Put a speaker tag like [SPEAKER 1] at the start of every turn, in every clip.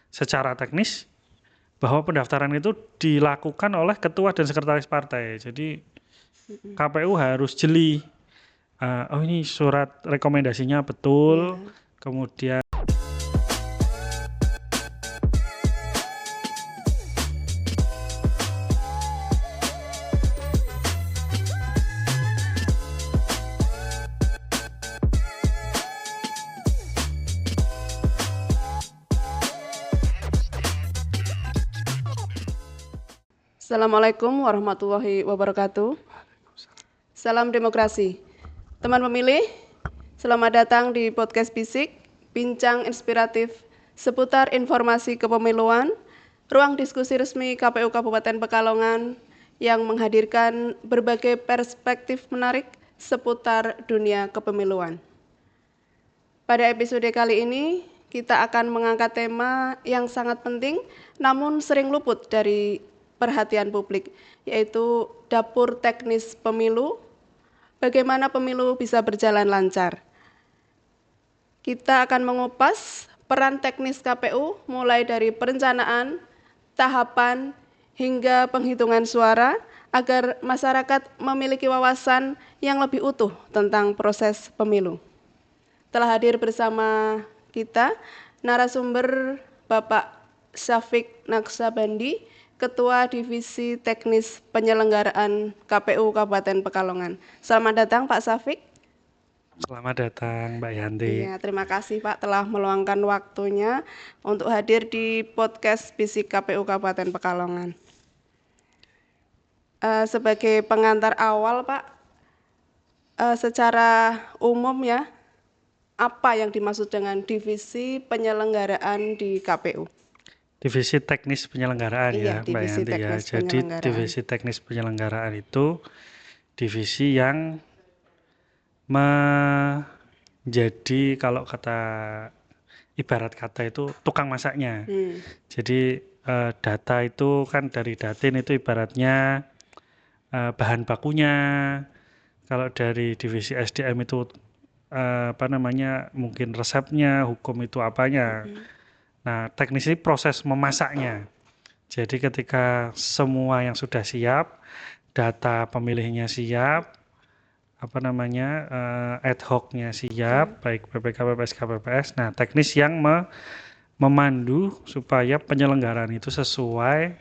[SPEAKER 1] secara teknis bahwa pendaftaran itu dilakukan oleh ketua dan sekretaris partai. Jadi KPU harus jeli. Oh ini surat rekomendasinya betul, kemudian
[SPEAKER 2] Assalamualaikum warahmatullahi wabarakatuh. Salam demokrasi. Teman pemilih, selamat datang di podcast Bisik, bincang inspiratif seputar informasi kepemiluan, ruang diskusi resmi KPU Kabupaten Pekalongan yang menghadirkan berbagai perspektif menarik seputar dunia kepemiluan. Pada episode kali ini, kita akan mengangkat tema yang sangat penting namun sering luput dari perhatian publik, yaitu dapur teknis pemilu, bagaimana pemilu bisa berjalan lancar. Kita akan mengupas peran teknis KPU mulai dari perencanaan, tahapan, hingga penghitungan suara agar masyarakat memiliki wawasan yang lebih utuh tentang proses pemilu. Telah hadir bersama kita narasumber Bapak Syafiq Naksabandi, Ketua Divisi Teknis Penyelenggaraan KPU Kabupaten Pekalongan. Selamat datang Pak Syafiq.
[SPEAKER 1] Selamat datang Mbak Yanti.
[SPEAKER 2] Ya, terima kasih Pak telah meluangkan waktunya untuk hadir di podcast Bisik KPU Kabupaten Pekalongan. Sebagai pengantar awal Pak, secara umum ya, apa yang dimaksud dengan divisi penyelenggaraan di KPU?
[SPEAKER 1] Divisi teknis penyelenggaraan ya Mbak Yanti ya. Jadi divisi teknis penyelenggaraan itu divisi yang menjadi kalau kata ibarat kata itu tukang masaknya. Jadi data itu kan dari Datin itu ibaratnya bahan bakunya. Kalau dari divisi SDM itu mungkin resepnya, hukum itu apanya. Nah, teknis ini proses memasaknya. Jadi ketika semua yang sudah siap, data pemilihnya siap, ad hoc-nya siap, baik PPK, PPS, KPPS. Nah, teknis yang memandu supaya penyelenggaraan itu sesuai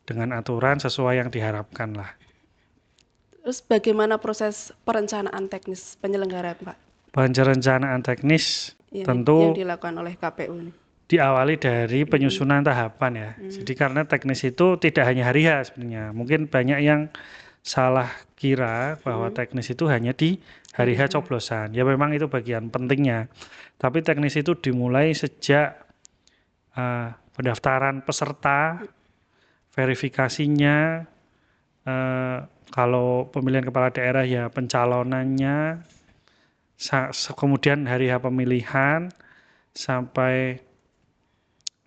[SPEAKER 1] dengan aturan, sesuai yang diharapkan lah.
[SPEAKER 2] Terus bagaimana proses perencanaan teknis penyelenggaraan, Pak?
[SPEAKER 1] Perencanaan teknis
[SPEAKER 2] yang
[SPEAKER 1] tentu
[SPEAKER 2] dilakukan oleh KPU ini
[SPEAKER 1] diawali dari penyusunan tahapan ya. Jadi karena teknis itu tidak hanya hari H sebenarnya. Mungkin banyak yang salah kira bahwa teknis itu hanya di hari H coblosan. Ya memang itu bagian pentingnya. Tapi teknis itu dimulai sejak pendaftaran peserta, verifikasinya, kalau pemilihan kepala daerah ya pencalonannya, kemudian hari H pemilihan sampai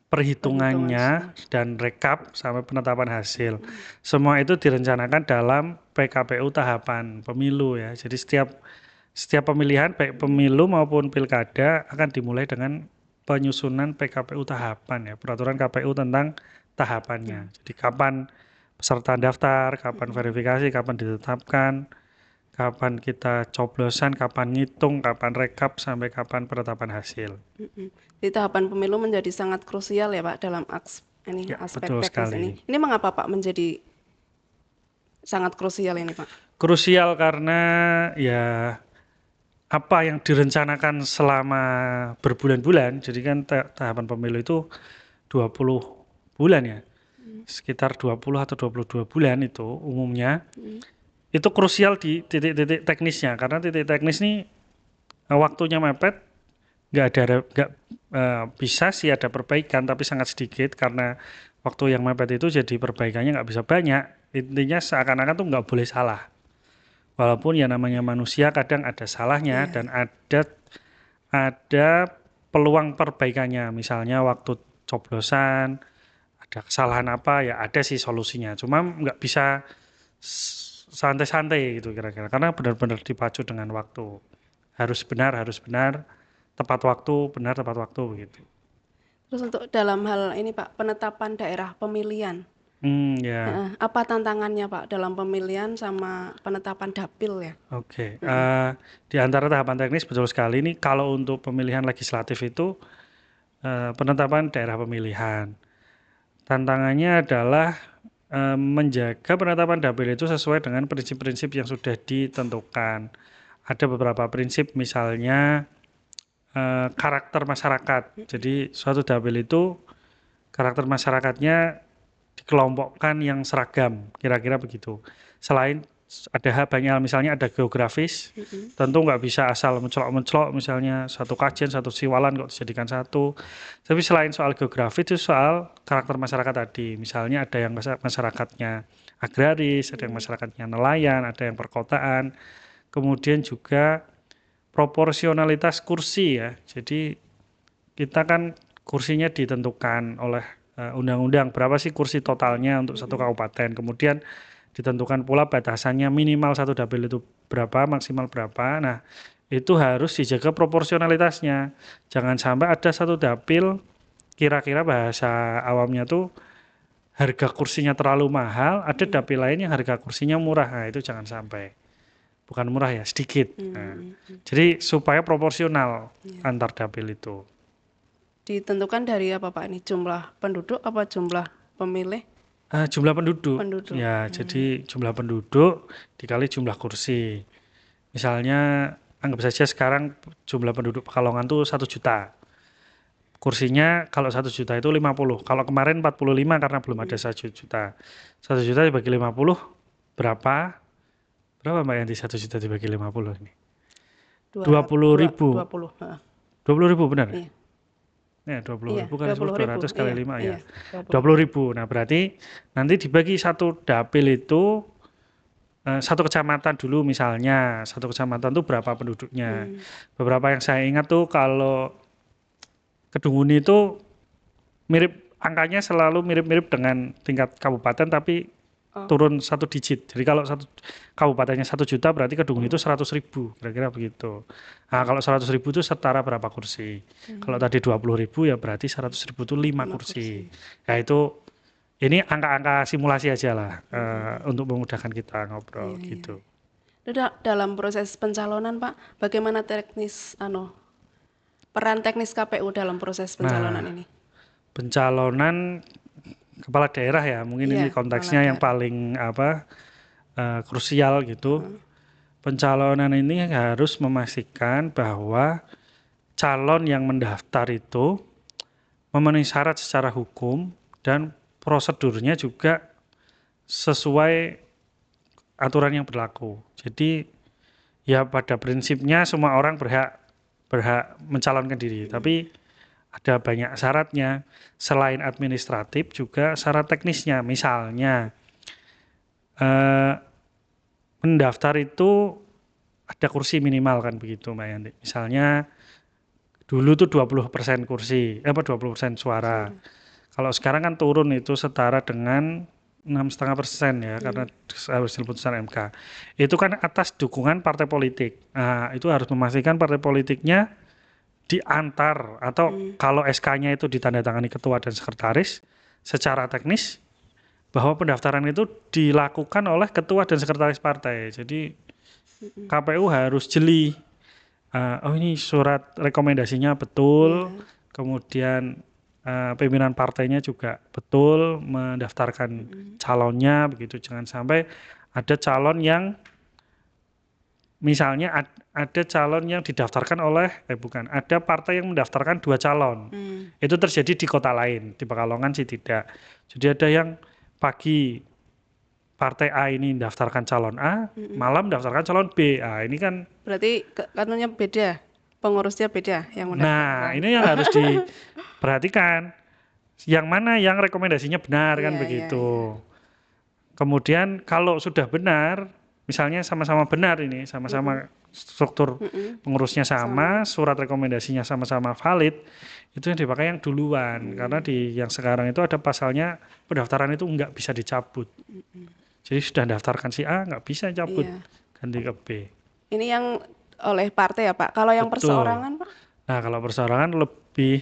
[SPEAKER 1] perhitungannya dan rekap sampai penetapan hasil. Semua itu direncanakan dalam PKPU tahapan pemilu ya. Jadi setiap pemilihan baik pemilu maupun pilkada akan dimulai dengan penyusunan PKPU tahapan ya, peraturan KPU tentang tahapannya. Jadi kapan peserta daftar, kapan verifikasi, kapan ditetapkan, kapan kita coblosan, kapan ngitung, kapan rekap, sampai kapan penetapan hasil.
[SPEAKER 2] Di tahapan pemilu menjadi sangat krusial ya Pak dalam aspek teknis ini. Ini mengapa Pak menjadi sangat krusial ini Pak?
[SPEAKER 1] Krusial karena ya apa yang direncanakan selama berbulan-bulan, jadi kan tahapan pemilu itu 20 bulan ya, sekitar 20 atau 22 bulan itu umumnya. Itu krusial di titik-titik teknisnya, karena titik teknis ini waktunya mepet, nggak bisa sih ada perbaikan, tapi sangat sedikit karena waktu yang mepet itu jadi perbaikannya nggak bisa banyak. Intinya seakan-akan tuh nggak boleh salah. Walaupun ya namanya manusia kadang ada salahnya dan ada peluang perbaikannya. Misalnya waktu coblosan ada kesalahan apa ya ada sih solusinya. Cuma nggak bisa santai-santai gitu kira-kira, karena benar-benar dipacu dengan waktu. Harus benar, tepat waktu, benar tepat waktu begitu.
[SPEAKER 2] Terus untuk dalam hal ini Pak, penetapan daerah pemilihan,
[SPEAKER 1] Ya,
[SPEAKER 2] apa tantangannya Pak dalam pemilihan sama penetapan dapil ya?
[SPEAKER 1] oke. Di antara tahapan teknis betul sekali ini kalau untuk pemilihan legislatif itu penetapan daerah pemilihan. Tantangannya adalah menjaga penetapan dapil itu sesuai dengan prinsip-prinsip yang sudah ditentukan. Ada beberapa prinsip, misalnya karakter masyarakat. Jadi suatu dapil itu karakter masyarakatnya dikelompokkan yang seragam, kira-kira begitu. Selain banyak hal, misalnya ada geografis, tentu nggak bisa asal mencolok-mencolok, misalnya satu kajen, satu siwalan kok dijadikan satu. Tapi selain soal geografis itu soal karakter masyarakat tadi. Misalnya ada yang masyarakatnya agraris, ada yang masyarakatnya nelayan, ada yang perkotaan. Kemudian juga proporsionalitas kursi ya. Jadi kita kan kursinya ditentukan oleh undang-undang, berapa sih kursi totalnya untuk satu kabupaten. Kemudian ditentukan pula batasannya, minimal satu dapil itu berapa, maksimal berapa. Nah, itu harus dijaga proporsionalitasnya. Jangan sampai ada satu dapil, kira-kira bahasa awamnya tuh harga kursinya terlalu mahal, ada dapil lain yang harga kursinya murah. Nah, itu jangan sampai. Bukan murah ya, sedikit. Nah, jadi supaya proporsional antar dapil itu.
[SPEAKER 2] Ditentukan dari apa Pak ini? Jumlah penduduk apa jumlah pemilih?
[SPEAKER 1] Jumlah penduduk.
[SPEAKER 2] Penduduk.
[SPEAKER 1] Ya, jadi jumlah penduduk dikali jumlah kursi. Misalnya anggap saja sekarang jumlah penduduk Pekalongan tuh 1 juta. Kursinya kalau 1 juta itu 50. Kalau kemarin 45 karena belum ada 1 juta. 1 juta dibagi 50 berapa? Berapa Mbak Yanti 1 juta dibagi 50 ini? 20.000.
[SPEAKER 2] 20.
[SPEAKER 1] 20.000 benar?
[SPEAKER 2] Iya.
[SPEAKER 1] Ya, 20.000
[SPEAKER 2] Iya,
[SPEAKER 1] kali 10,
[SPEAKER 2] 20.000.
[SPEAKER 1] 200 kali
[SPEAKER 2] Iya,
[SPEAKER 1] 5 ya.
[SPEAKER 2] iya.
[SPEAKER 1] 20.000. Nah, berarti nanti dibagi satu dapil itu satu kecamatan dulu, misalnya satu kecamatan tuh berapa penduduknya. Beberapa yang saya ingat tuh kalau Kedunguni itu angkanya selalu mirip-mirip dengan tingkat kabupaten, tapi turun 1 digit. Jadi kalau kabupatennya 1 juta, berarti Kedunguni itu 100.000, kira-kira begitu. Nah, kalau 100.000 itu setara berapa kursi? Kalau tadi 20.000 ya berarti 100.000 itu 5 kursi. Nah, itu ini angka-angka simulasi aja lah untuk memudahkan kita ngobrol gitu.
[SPEAKER 2] Dalam proses pencalonan Pak, bagaimana peran teknis KPU dalam proses pencalonan ini?
[SPEAKER 1] Pencalonan kepala daerah ya, mungkin ini konteksnya yang paling krusial gitu. Pencalonan ini harus memastikan bahwa calon yang mendaftar itu memenuhi syarat secara hukum dan prosedurnya juga sesuai aturan yang berlaku. Jadi ya pada prinsipnya semua orang berhak mencalonkan diri, tapi ada banyak syaratnya. Selain administratif juga syarat teknisnya. Misalnya mendaftar itu ada kursi minimal kan begitu Mbak Yanti. Misalnya dulu tuh 20% kursi, 20% suara. Kalau sekarang kan turun itu setara dengan 6,5% ya, karena harus putusan MK. Itu kan atas dukungan partai politik. Nah, itu harus memastikan partai politiknya diantar, atau kalau SK-nya itu ditandatangani ketua dan sekretaris, secara teknis bahwa pendaftaran itu dilakukan oleh ketua dan sekretaris partai. Jadi KPU harus jeli. Ini surat rekomendasinya betul, kemudian pimpinan partainya juga betul mendaftarkan calonnya begitu. Jangan sampai ada calon yang misalnya ada calon yang didaftarkan ada partai yang mendaftarkan 2 calon. Itu terjadi di kota lain, di Pekalongan sih tidak. Jadi ada yang pagi partai A ini mendaftarkan calon A, malam mendaftarkan calon B. Ini kan
[SPEAKER 2] berarti katanya beda, pengurusnya beda yang mendaftarkan.
[SPEAKER 1] Nah, ini yang harus diperhatikan. Yang mana yang rekomendasinya benar kan begitu. Kemudian kalau sudah benar, misalnya sama-sama benar ini, sama-sama struktur pengurusnya sama, surat rekomendasinya sama-sama valid, itu yang dipakai yang duluan. Karena yang sekarang itu ada pasalnya pendaftaran itu nggak bisa dicabut. Jadi sudah daftarkan si A, nggak bisa cabut, ganti ke B.
[SPEAKER 2] Ini yang oleh partai ya Pak. Kalau yang perseorangan Pak?
[SPEAKER 1] Nah, kalau perseorangan lebih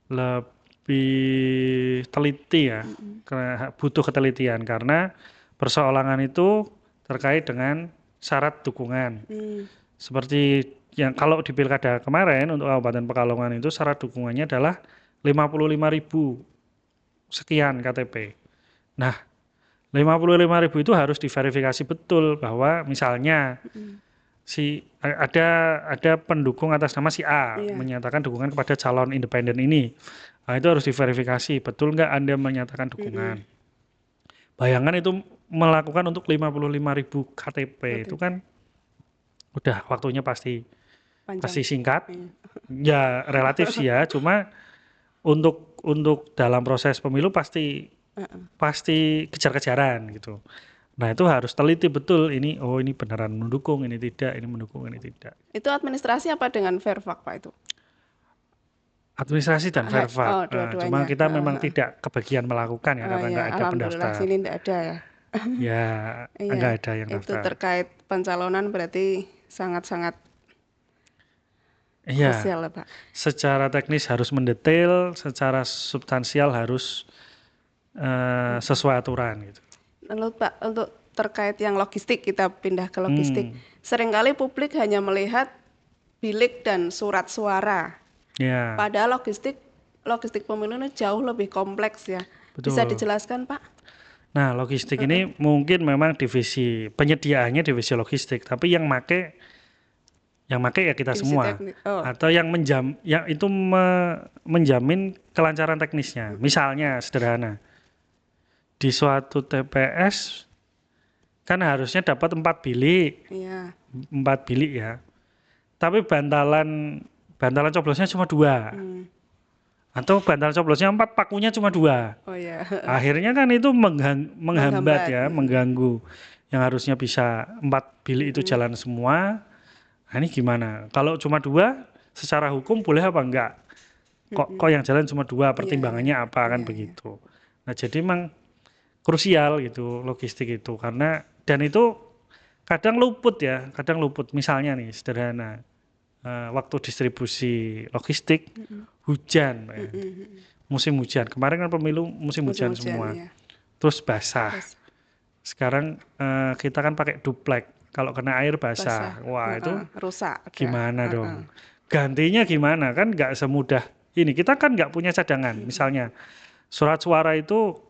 [SPEAKER 1] lebih teliti ya, karena butuh ketelitian karena persoalan itu terkait dengan syarat dukungan. Seperti yang kalau di pilkada kemarin untuk Kabupaten Pekalongan itu syarat dukungannya adalah 55.000 sekian KTP. Nah, 55.000 itu harus diverifikasi betul bahwa misalnya ada pendukung atas nama si A
[SPEAKER 2] Iya.
[SPEAKER 1] menyatakan dukungan kepada calon independen ini. Nah, itu harus diverifikasi betul nggak Anda menyatakan dukungan. Bayangkan itu melakukan untuk 55.000 KTP itu kan udah waktunya pasti
[SPEAKER 2] Panjang.
[SPEAKER 1] singkat.
[SPEAKER 2] Iya.
[SPEAKER 1] Ya relatif sih ya, cuma untuk dalam proses pemilu pasti kejar-kejaran gitu. Nah, itu harus teliti betul ini ini beneran mendukung, ini tidak, ini mendukung, ini tidak.
[SPEAKER 2] Itu administrasi apa dengan Verfak, Pak itu?
[SPEAKER 1] Administrasi dan Verfak. Cuma
[SPEAKER 2] Dua-duanya.
[SPEAKER 1] kita memang tidak kebagian melakukan ya karena
[SPEAKER 2] Ya,
[SPEAKER 1] nggak ada
[SPEAKER 2] alhamdulillah
[SPEAKER 1] pendaftar.
[SPEAKER 2] sini tidak ada ya.
[SPEAKER 1] Ya,
[SPEAKER 2] Iya,
[SPEAKER 1] nggak ada yang
[SPEAKER 2] itu
[SPEAKER 1] daftar.
[SPEAKER 2] terkait pencalonan berarti sangat-sangat
[SPEAKER 1] Iya,
[SPEAKER 2] krusial ya, Pak.
[SPEAKER 1] secara teknis harus mendetail, secara substansial harus sesuai aturan gitu.
[SPEAKER 2] Lalu Pak, untuk terkait yang logistik, kita pindah ke logistik. Seringkali publik hanya melihat bilik dan surat suara.
[SPEAKER 1] Ya,
[SPEAKER 2] Padahal logistik pemilu ini jauh lebih kompleks ya. Bisa
[SPEAKER 1] betul.
[SPEAKER 2] dijelaskan, Pak?
[SPEAKER 1] Nah, logistik ini mungkin memang divisi penyediaannya divisi logistik, tapi yang make ya kita
[SPEAKER 2] Divisi
[SPEAKER 1] semua.
[SPEAKER 2] teknik.
[SPEAKER 1] Atau yang itu menjamin kelancaran teknisnya. Misalnya sederhana. Di suatu TPS kan harusnya dapat 4 bilik.
[SPEAKER 2] Iya.
[SPEAKER 1] 4 bilik ya. Tapi bantalan coblosnya cuma 2. Atau bantalan coblosnya 4, pakunya cuma 2.
[SPEAKER 2] Oh ya.
[SPEAKER 1] Akhirnya kan itu menghambat ya, mengganggu. Yang harusnya bisa 4 bilik itu jalan semua. Nah, ini gimana? Kalau cuma 2, secara hukum boleh apa enggak? Kok yang jalan cuma 2, pertimbangannya apa kan begitu. Nah, jadi memang krusial gitu logistik itu karena dan itu kadang luput. Misalnya nih sederhana. Waktu distribusi logistik hujan. Musim hujan. Kemarin kan pemilu musim hujan semua.
[SPEAKER 2] Iya.
[SPEAKER 1] Terus basah. Sekarang kita kan pakai duplek. Kalau kena air basah. Wah, itu
[SPEAKER 2] rusak.
[SPEAKER 1] gimana dong? Gantinya gimana? Kan nggak semudah ini. Kita kan nggak punya cadangan. Misalnya surat suara itu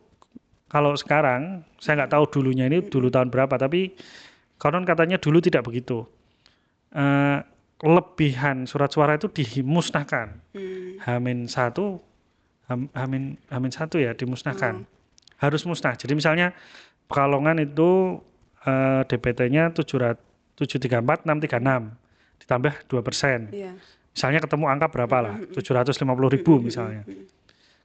[SPEAKER 1] kalau sekarang, saya nggak tahu dulunya ini dulu tahun berapa, tapi konon katanya dulu tidak begitu. Lebihan surat suara itu dimusnahkan. H-1 ya dimusnahkan. Harus musnah. Jadi misalnya Pekalongan itu DPT-nya 734.636 ditambah 2%.
[SPEAKER 2] Iya.
[SPEAKER 1] Misalnya ketemu angka berapa lah? 750.000 misalnya.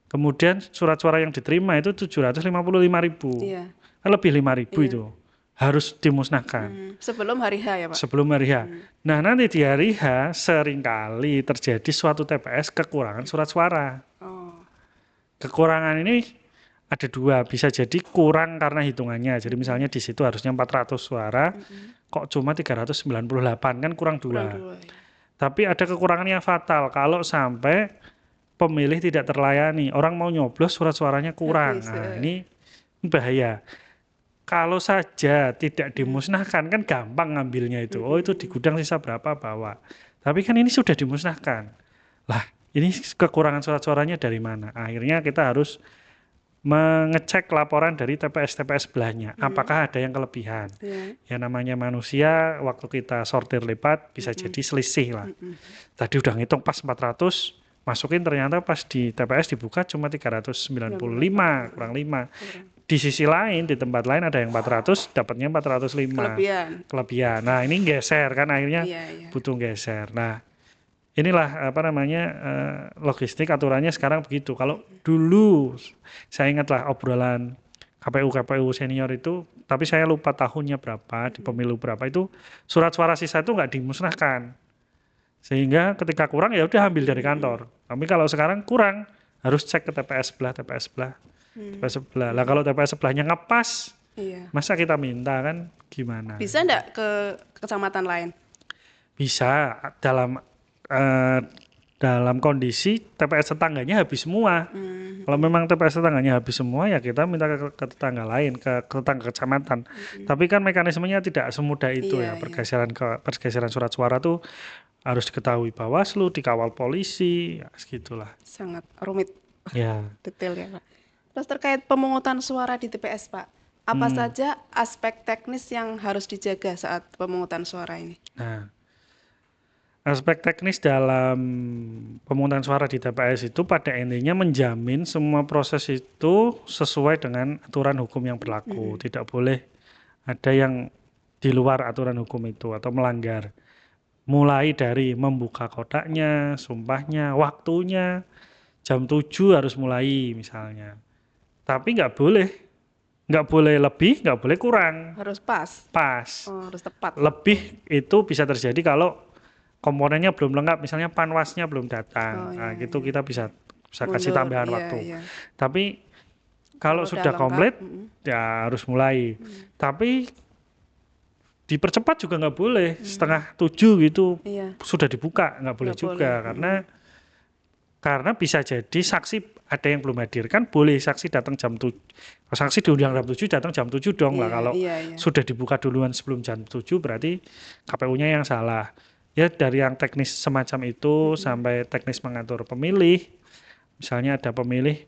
[SPEAKER 1] Kemudian surat suara yang diterima itu 755.000.
[SPEAKER 2] Iya.
[SPEAKER 1] Lebih 5.000 itu. Harus dimusnahkan.
[SPEAKER 2] Sebelum hari H ya, Pak?
[SPEAKER 1] Sebelum hari H. Nah, nanti di hari H seringkali terjadi suatu TPS kekurangan surat suara. Kekurangan ini ada 2, bisa jadi kurang karena hitungannya. Jadi misalnya di situ harusnya 400 suara, kok cuma 398 kan kurang 2.
[SPEAKER 2] Ya.
[SPEAKER 1] Tapi ada kekurangan yang fatal kalau sampai pemilih tidak terlayani, orang mau nyoblos surat suaranya kurang. Nah, ini bahaya. Kalau saja tidak dimusnahkan kan gampang ngambilnya itu. Oh, itu di gudang sisa berapa bawa. Tapi kan ini sudah dimusnahkan. Lah, ini kekurangan surat suaranya dari mana? Akhirnya kita harus mengecek laporan dari TPS-TPS sebelahnya. Apakah ada yang kelebihan? Ya namanya manusia, waktu kita sortir lipat bisa jadi selisih lah. Tadi udah ngitung pas 400, masukin ternyata pas di TPS dibuka cuma 395, kurang 5. Di sisi lain, di tempat lain ada yang 400, dapatnya 405. Kelebihan. Nah, ini geser kan akhirnya butuh geser. Nah, inilah logistik aturannya sekarang begitu. Kalau dulu saya ingatlah obrolan KPU senior itu, tapi saya lupa tahunnya berapa, di pemilu berapa itu surat suara sisa itu nggak dimusnahkan. Sehingga ketika kurang ya udah ambil dari kantor. Tapi kalau sekarang kurang harus cek ke TPS sebelah. Lah kalau TPS sebelahnya ngepas, masa kita minta kan gimana?
[SPEAKER 2] Bisa enggak ke kecamatan lain?
[SPEAKER 1] Bisa dalam dalam kondisi TPS tetangganya habis semua. Kalau memang TPS tetangganya habis semua, ya kita minta ke tetangga lain, ke tetangga kecamatan. Tapi kan mekanismenya tidak semudah itu
[SPEAKER 2] Iya,
[SPEAKER 1] ya.
[SPEAKER 2] iya.
[SPEAKER 1] Pergeseran surat suara tuh harus diketahui Bawaslu, dikawal polisi, ya segitulah.
[SPEAKER 2] Sangat rumit,
[SPEAKER 1] Ya.
[SPEAKER 2] detail ya Pak. Terus terkait pemungutan suara di TPS Pak, apa saja aspek teknis yang harus dijaga saat pemungutan suara ini?
[SPEAKER 1] Nah, aspek teknis dalam pemungutan suara di TPS itu pada intinya menjamin semua proses itu sesuai dengan aturan hukum yang berlaku. Tidak boleh ada yang di luar aturan hukum itu atau melanggar. Mulai dari membuka kotaknya, sumpahnya, waktunya, jam 7 harus mulai misalnya. Tapi nggak boleh lebih, nggak boleh kurang.
[SPEAKER 2] Harus pas,
[SPEAKER 1] Pas.
[SPEAKER 2] harus tepat.
[SPEAKER 1] Lebih itu bisa terjadi kalau komponennya belum lengkap, misalnya panwasnya belum datang. Nah, gitu kita bisa kasih
[SPEAKER 2] Mundur,
[SPEAKER 1] tambahan
[SPEAKER 2] iya,
[SPEAKER 1] waktu.
[SPEAKER 2] iya.
[SPEAKER 1] Tapi kalau
[SPEAKER 2] Kalau
[SPEAKER 1] sudah
[SPEAKER 2] udah
[SPEAKER 1] komplit,
[SPEAKER 2] lengkap,
[SPEAKER 1] ya harus mulai. Tapi dipercepat juga nggak boleh. Setengah 7 gitu
[SPEAKER 2] iya,
[SPEAKER 1] sudah dibuka, nggak boleh
[SPEAKER 2] nggak
[SPEAKER 1] juga.
[SPEAKER 2] boleh.
[SPEAKER 1] Karena bisa jadi saksi ada yang belum hadir. Kan boleh saksi datang jam 7. Kalau saksi diundang jam 7, datang jam 7 dong lah.
[SPEAKER 2] Iya,
[SPEAKER 1] Kalau
[SPEAKER 2] iya, iya.
[SPEAKER 1] sudah dibuka duluan sebelum jam 7, berarti KPU-nya yang salah. Ya dari yang teknis semacam itu sampai teknis mengatur pemilih. Misalnya ada pemilih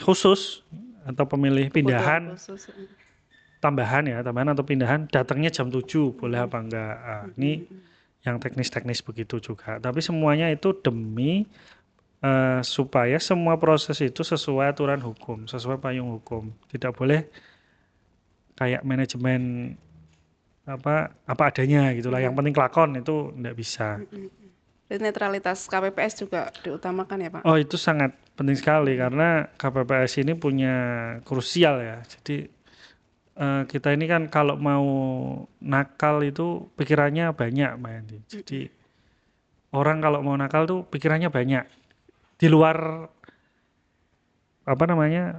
[SPEAKER 1] khusus atau pemilih pindahan,
[SPEAKER 2] Kebutuhan khusus.
[SPEAKER 1] tambahan atau pindahan, datangnya jam 7, boleh apa enggak. Ah, ini yang teknis-teknis begitu juga. Tapi semuanya itu demi supaya semua proses itu sesuai aturan hukum, sesuai payung hukum. Tidak boleh kayak manajemen apa adanya gitulah. Yang penting kelakon itu enggak bisa.
[SPEAKER 2] Dan netralitas KPPS juga diutamakan ya Pak?
[SPEAKER 1] Oh, itu sangat penting sekali karena KPPS ini punya krusial ya. Jadi kita ini kan kalau mau nakal itu pikirannya banyak, Mbak Yanti. Jadi orang kalau mau nakal tuh pikirannya banyak di luar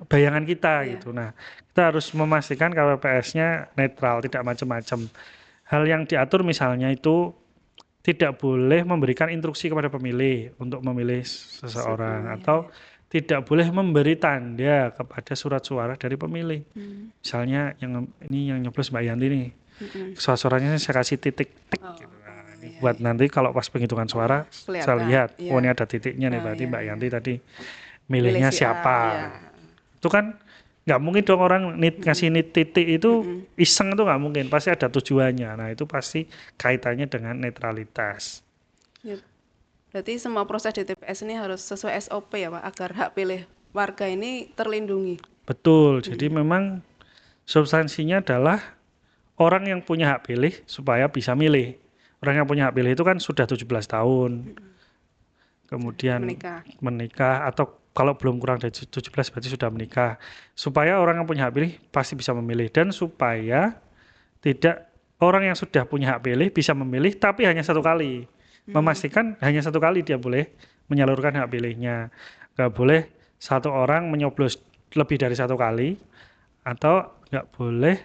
[SPEAKER 1] bayangan kita
[SPEAKER 2] Iya.
[SPEAKER 1] gitu. Nah, kita harus memastikan KPPS-nya netral, tidak macam-macam. Hal yang diatur misalnya itu tidak boleh memberikan instruksi kepada pemilih untuk memilih seseorang atau tidak boleh memberi tanda kepada surat suara dari pemilih. Misalnya yang nyoblos Mbak Yanti nih, surat suaranya saya kasih titik tik gitu. Nah, ini buat nanti kalau pas penghitungan suara saya lihat, oh ini ada titiknya nih, berarti Mbak Yanti tadi milihnya
[SPEAKER 2] si A,
[SPEAKER 1] siapa.
[SPEAKER 2] iya.
[SPEAKER 1] Itu kan nggak mungkin dong orang ngasih titik itu iseng, itu nggak mungkin, pasti ada tujuannya. Nah itu pasti kaitannya dengan netralitas.
[SPEAKER 2] Ya. Berarti semua proses di TPS ini harus sesuai SOP ya Pak, agar hak pilih warga ini terlindungi.
[SPEAKER 1] Betul, jadi memang substansinya adalah orang yang punya hak pilih supaya bisa milih. Orang yang punya hak pilih itu kan sudah 17 tahun, kemudian menikah atau kalau belum kurang dari 17 berarti sudah menikah. Supaya orang yang punya hak pilih pasti bisa memilih, dan supaya tidak orang yang sudah punya hak pilih bisa memilih tapi hanya satu kali. Memastikan hanya satu kali dia boleh menyalurkan hak pilihnya. Nggak boleh satu orang menyoblos lebih dari satu kali, atau nggak boleh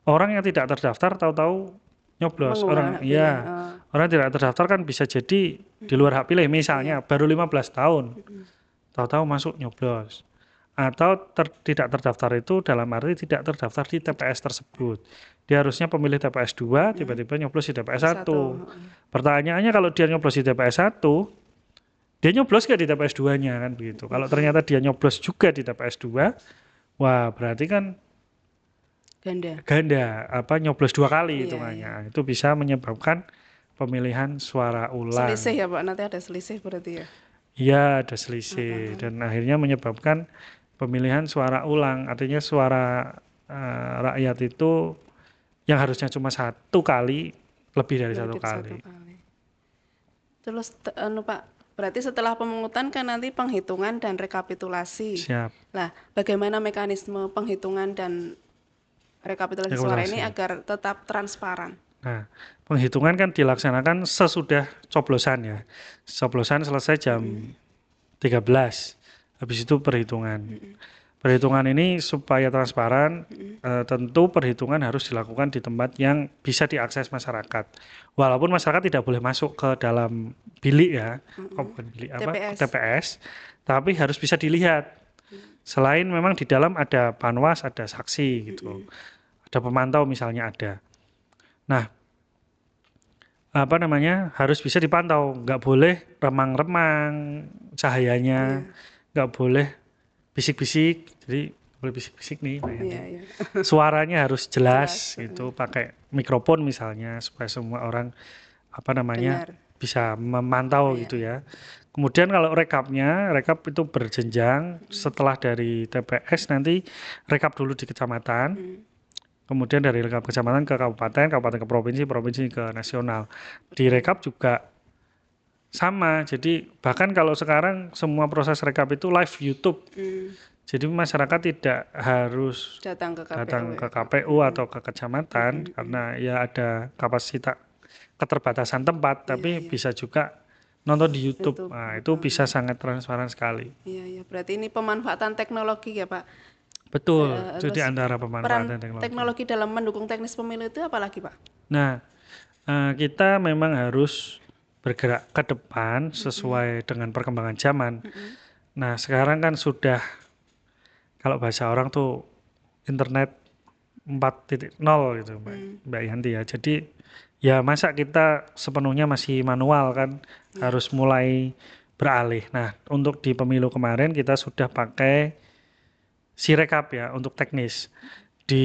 [SPEAKER 1] orang yang tidak terdaftar tahu-tahu nyoblos. Orang tidak terdaftar kan bisa jadi di luar hak pilih, misalnya baru 15 tahun tahu-tahu masuk nyoblos, atau tidak terdaftar itu dalam arti tidak terdaftar di TPS tersebut. Dia harusnya pemilih TPS 2 tiba-tiba nyoblos di TPS 1. Pertanyaannya, kalau dia nyoblos di TPS 1, dia nyoblos nggak di TPS 2-nya kan begitu. Kalau ternyata dia nyoblos juga di TPS 2, wah berarti kan ganda nyoblos 2 kali hitungannya. Itu bisa menyebabkan pemilihan suara ulang.
[SPEAKER 2] Selisih ya Pak, nanti ada selisih berarti ya?
[SPEAKER 1] Iya, ada selisih dan akhirnya menyebabkan pemilihan suara ulang. Artinya suara rakyat itu yang harusnya cuma satu kali lebih dari satu kali.
[SPEAKER 2] Terus Pak, berarti setelah pemungutan kan nanti penghitungan dan rekapitulasi.
[SPEAKER 1] Siap.
[SPEAKER 2] Nah, bagaimana mekanisme penghitungan dan rekapitulasi suara ini agar tetap transparan?
[SPEAKER 1] Nah, penghitungan kan dilaksanakan sesudah coblosan ya. Coblosan selesai jam 13. Habis itu perhitungan. Perhitungan ini supaya transparan, tentu perhitungan harus dilakukan di tempat yang bisa diakses masyarakat. Walaupun masyarakat tidak boleh masuk ke dalam bilik ya, bukan bilik apa,
[SPEAKER 2] TPS.
[SPEAKER 1] TPS, tapi harus bisa dilihat. Selain memang di dalam ada panwas, ada saksi gitu, ada pemantau misalnya ada. Nah, apa namanya, harus bisa dipantau, nggak boleh remang-remang cahayanya, nggak boleh bisik-bisik, jadi boleh bisik-bisik nih Mbak Yanti.
[SPEAKER 2] Iya, iya.
[SPEAKER 1] Suaranya harus jelas
[SPEAKER 2] Jelas,
[SPEAKER 1] gitu, pakai mikrofon misalnya supaya semua orang apa namanya
[SPEAKER 2] dengar.
[SPEAKER 1] bisa memantau
[SPEAKER 2] Iya.
[SPEAKER 1] gitu ya. Kemudian kalau rekap itu berjenjang, setelah dari TPS nanti rekap dulu di kecamatan, kemudian dari rekap kecamatan ke kabupaten, kabupaten ke provinsi, provinsi ke nasional. Di rekap juga sama, jadi bahkan kalau sekarang semua proses rekap itu live YouTube. Jadi masyarakat tidak harus
[SPEAKER 2] Datang ke KPU.
[SPEAKER 1] datang ke
[SPEAKER 2] ya, Pak.
[SPEAKER 1] KPU atau ke kecamatan karena ya ada kapasitas keterbatasan tempat, tapi bisa juga nonton di YouTube.
[SPEAKER 2] YouTube.
[SPEAKER 1] Nah, itu bisa sangat transparan sekali.
[SPEAKER 2] Iya, iya. Berarti ini pemanfaatan teknologi ya, Pak.
[SPEAKER 1] Betul, itu di
[SPEAKER 2] Terus
[SPEAKER 1] antara
[SPEAKER 2] peran
[SPEAKER 1] pemanfaatan teknologi.
[SPEAKER 2] teknologi dalam mendukung teknis pemilu itu apa lagi, Pak?
[SPEAKER 1] Nah, kita memang harus bergerak ke depan sesuai dengan perkembangan zaman. Nah, sekarang kan sudah, kalau bahasa orang tuh internet 4.0 gitu Mbak Yanti ya. Jadi ya masa kita sepenuhnya masih manual kan, harus mulai beralih. Nah, untuk di pemilu kemarin kita sudah pakai Sirekap ya untuk teknis. Di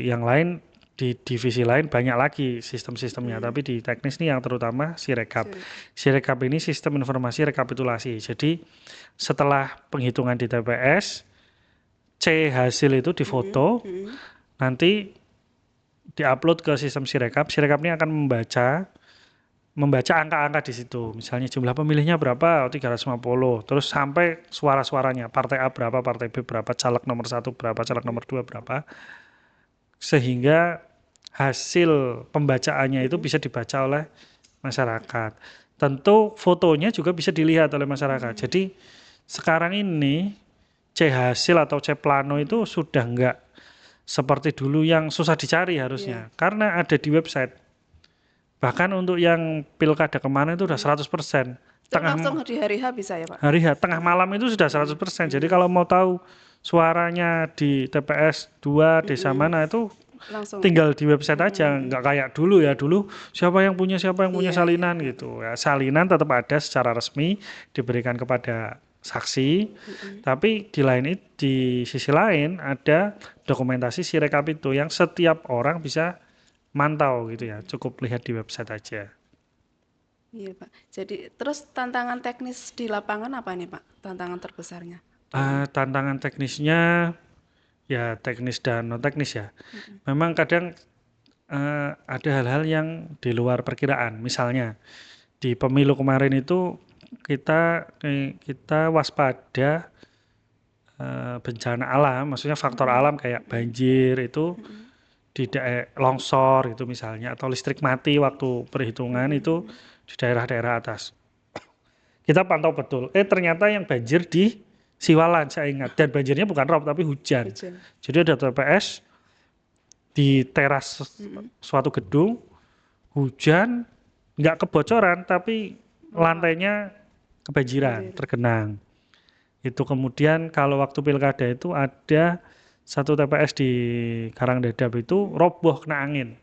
[SPEAKER 1] yang lain, di divisi lain banyak lagi sistem-sistemnya, tapi di teknis nih yang terutama Sirekap. Sirekap ini sistem informasi rekapitulasi. Jadi setelah penghitungan di TPS, C hasil itu difoto, nanti diupload ke sistem Sirekap. Sirekap ini akan membaca angka-angka di situ. Misalnya jumlah pemilihnya berapa, 350. Terus sampai suara-suaranya, partai A berapa, partai B berapa, caleg nomor 1 berapa, caleg nomor 2 berapa. Sehingga hasil pembacaannya itu bisa dibaca oleh masyarakat. Tentu fotonya juga bisa dilihat oleh masyarakat. Jadi sekarang ini C hasil atau C plano itu sudah enggak seperti dulu yang susah dicari harusnya. Karena ada di website. Bahkan untuk yang pilkada kemarin itu udah 100%.
[SPEAKER 2] Langsung di hari H bisa ya, Pak?
[SPEAKER 1] Hari H, tengah malam itu sudah 100%. Jadi kalau mau tahu suaranya di TPS 2 desa mana itu
[SPEAKER 2] Langsung.
[SPEAKER 1] tinggal di website aja, nggak kayak dulu ya. Dulu siapa yang punya salinan gitu ya. Salinan tetap ada secara resmi diberikan kepada saksi, tapi di sisi lain ada dokumentasi Sirekap itu yang setiap orang bisa mantau gitu ya, cukup lihat di website aja.
[SPEAKER 2] Iya, Pak. Jadi terus tantangan teknis di lapangan apa nih, Pak? Tantangan terbesarnya?
[SPEAKER 1] Tantangan teknisnya ya teknis dan non teknis ya. Memang kadang ada hal-hal yang di luar perkiraan. Misalnya di pemilu kemarin itu kita waspada bencana alam, maksudnya faktor alam kayak banjir itu di longsor itu misalnya, atau listrik mati waktu perhitungan itu di daerah-daerah atas. Kita pantau betul. Ternyata yang banjir di Siwalan saya ingat, dan banjirnya bukan rob tapi hujan. Jadi ada TPS di teras suatu gedung, hujan, nggak kebocoran tapi lantainya kebanjiran, tergenang. Itu kemudian kalau waktu pilkada itu ada satu TPS di Karangdadap itu roboh kena angin.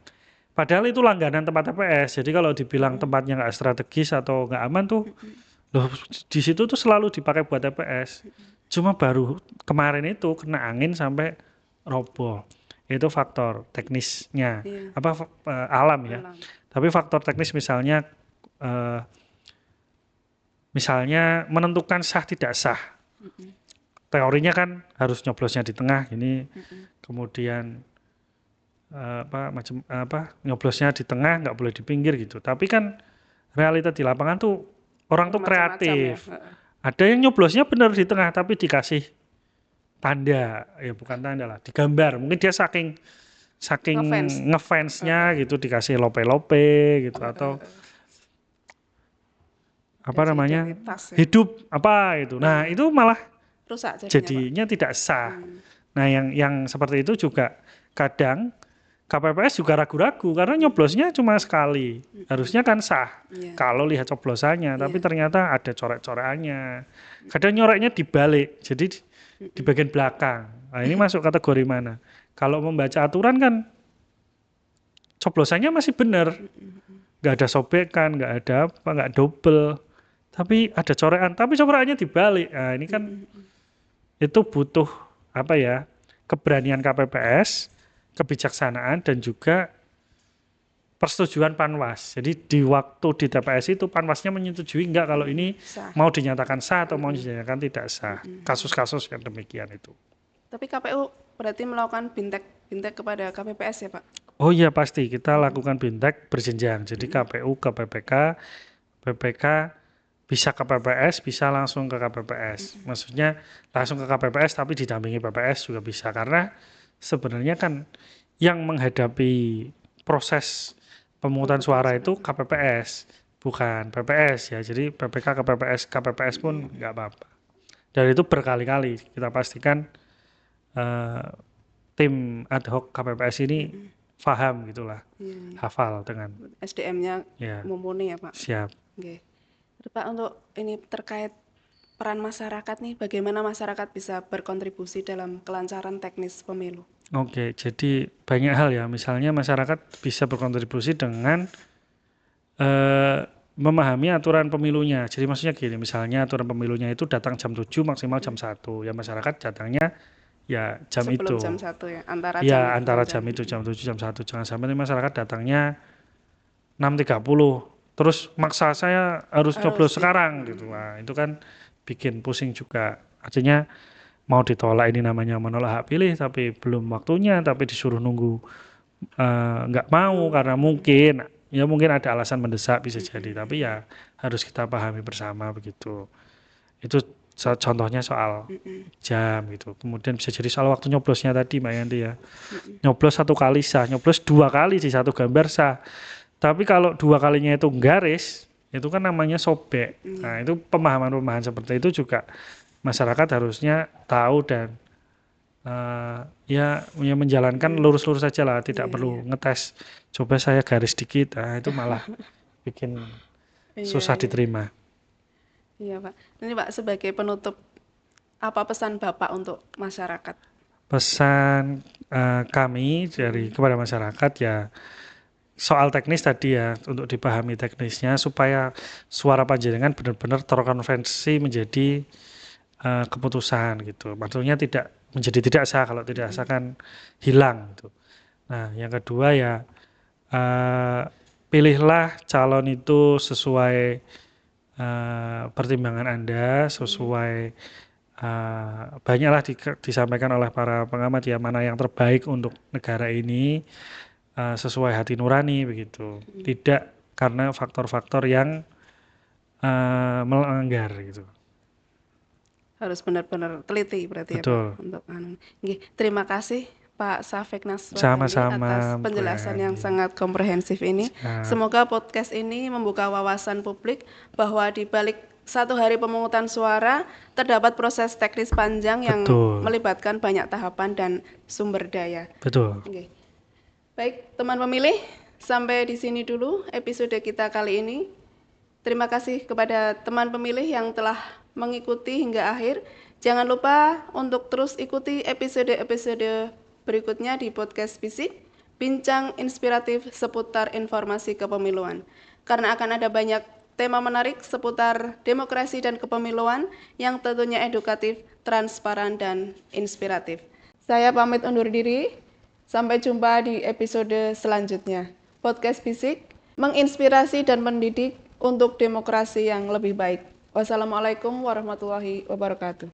[SPEAKER 1] Padahal itu langganan tempat TPS. Jadi kalau dibilang tempatnya nggak strategis atau nggak aman tuh, loh di situ tuh selalu dipakai buat TPS. Cuma baru kemarin itu kena angin sampai roboh. Itu faktor teknisnya, alam ya. Tapi faktor teknis misalnya menentukan sah tidak sah. Teorinya kan harus nyoblosnya di tengah ini, kemudian nyoblosnya di tengah, nggak boleh di pinggir gitu. Tapi kan realita di lapangan tuh orang tuh kreatif. Ya. Ada yang nyoblosnya benar di tengah tapi dikasih tanda, ya bukan tanda lah, digambar. Mungkin dia saking ngefansnya gitu dikasih lope-lope gitu atau apa namanya hidup apa itu. Nah itu malah
[SPEAKER 2] rusak jadinya, Pak.
[SPEAKER 1] jadinya tidak sah. Nah, yang seperti itu juga kadang KPPS juga ragu-ragu karena nyoblosnya cuma sekali. Harusnya kan sah
[SPEAKER 2] Iya.
[SPEAKER 1] kalau lihat coblosannya, tapi
[SPEAKER 2] Iya.
[SPEAKER 1] ternyata ada coret-coretannya. Kadang nyoreknya dibalik, jadi di bagian belakang. Nah, ini masuk kategori mana? Kalau membaca aturan kan coblosannya masih benar, nggak ada sobekan, nggak ada apa, nggak double, tapi ada coretan, tapi coretannya dibalik. Nah, ini kan itu butuh apa ya, keberanian KPPS, kebijaksanaan, dan juga persetujuan Panwas. Jadi di waktu di TPS itu Panwasnya menyetujui enggak kalau ini
[SPEAKER 2] Sah.
[SPEAKER 1] mau dinyatakan sah atau mau dinyatakan tidak sah. Kasus-kasus yang demikian itu.
[SPEAKER 2] Tapi KPU berarti melakukan bintek kepada KPPS ya, Pak?
[SPEAKER 1] Oh iya pasti, kita lakukan bintek berjenjang. Jadi KPU ke PPK, PPK bisa ke PPS, bisa langsung ke KPPS. Maksudnya langsung ke KPPS tapi didampingi PPS juga bisa. Karena sebenarnya kan yang menghadapi proses pemungutan suara itu KPPS, bukan PPS ya. Jadi PPK ke PPS, KPPS pun nggak apa-apa. Dan itu berkali-kali kita pastikan tim ad hoc KPPS ini paham gitulah, hafal dengan
[SPEAKER 2] SDM-nya
[SPEAKER 1] ya
[SPEAKER 2] mumpuni ya, Pak?
[SPEAKER 1] siap.
[SPEAKER 2] Oke. Terus, Pak, untuk ini terkait peran masyarakat nih, bagaimana masyarakat bisa berkontribusi dalam kelancaran teknis pemilu?
[SPEAKER 1] Oke, jadi banyak hal ya. Misalnya masyarakat bisa berkontribusi dengan memahami aturan pemilunya. Jadi maksudnya gini, misalnya aturan pemilunya itu datang jam 7 maksimal jam 1. Ya masyarakat datangnya ya jam
[SPEAKER 2] Sebelum
[SPEAKER 1] itu.
[SPEAKER 2] jam 1 ya, antara
[SPEAKER 1] Ya
[SPEAKER 2] jam
[SPEAKER 1] antara
[SPEAKER 2] 6
[SPEAKER 1] jam itu jam 7 jam 1. Jangan sampai masyarakat datangnya 6.30. Terus maksa saya harus coblos sekarang gitu. Nah, itu kan bikin pusing juga. Artinya mau ditolak ini namanya menolak hak pilih tapi belum waktunya, tapi disuruh nunggu nggak mau karena mungkin ada alasan mendesak bisa jadi, tapi ya harus kita pahami bersama begitu. Itu contohnya soal jam gitu. Kemudian bisa jadi soal waktu nyoblosnya tadi Mbak Yanti ya. Nyoblos 1 kali sah, nyoblos 2 kali di satu gambar sah. Tapi kalau 2 kalinya itu garis, itu kan namanya sobek. Nah, itu pemahaman-pemahaman seperti itu juga masyarakat harusnya tahu dan ya menjalankan lurus-lurus saja lah, tidak perlu ngetes. Coba saya garis dikit, itu malah bikin susah diterima.
[SPEAKER 2] Iya, Pak. Ini Pak, sebagai penutup, apa pesan Bapak untuk masyarakat?
[SPEAKER 1] Pesan kami kepada masyarakat ya soal teknis tadi ya, untuk dipahami teknisnya supaya suara panjenengan benar-benar terkonvensi menjadi keputusan gitu. Maksudnya tidak menjadi tidak sah, kalau tidak sah kan hilang gitu. Nah, yang kedua ya pilihlah calon itu sesuai pertimbangan Anda, sesuai banyaklah disampaikan oleh para pengamat ya, mana yang terbaik untuk negara ini, sesuai hati nurani begitu. Tidak karena faktor-faktor yang melanggar gitu.
[SPEAKER 2] Harus benar-benar teliti berarti
[SPEAKER 1] Betul.
[SPEAKER 2] ya, Pak, untuk terima kasih Pak Safik Naswandi
[SPEAKER 1] Sama-sama,
[SPEAKER 2] atas
[SPEAKER 1] Bu
[SPEAKER 2] penjelasan yang
[SPEAKER 1] Yani.
[SPEAKER 2] sangat komprehensif ini. Semoga podcast ini membuka wawasan publik bahwa di balik 1 hari pemungutan suara terdapat proses teknis panjang yang melibatkan banyak tahapan dan sumber daya.
[SPEAKER 1] Betul.
[SPEAKER 2] Baik, teman pemilih, sampai di sini dulu episode kita kali ini. Terima kasih kepada teman pemilih yang telah mengikuti hingga akhir. Jangan lupa untuk terus ikuti episode-episode berikutnya di podcast Bisik, bincang inspiratif seputar informasi kepemiluan. Karena akan ada banyak tema menarik seputar demokrasi dan kepemiluan yang tentunya edukatif, transparan, dan inspiratif. Saya pamit undur diri. Sampai jumpa di episode selanjutnya. Podcast Bisik menginspirasi dan mendidik untuk demokrasi yang lebih baik. Wassalamualaikum warahmatullahi wabarakatuh.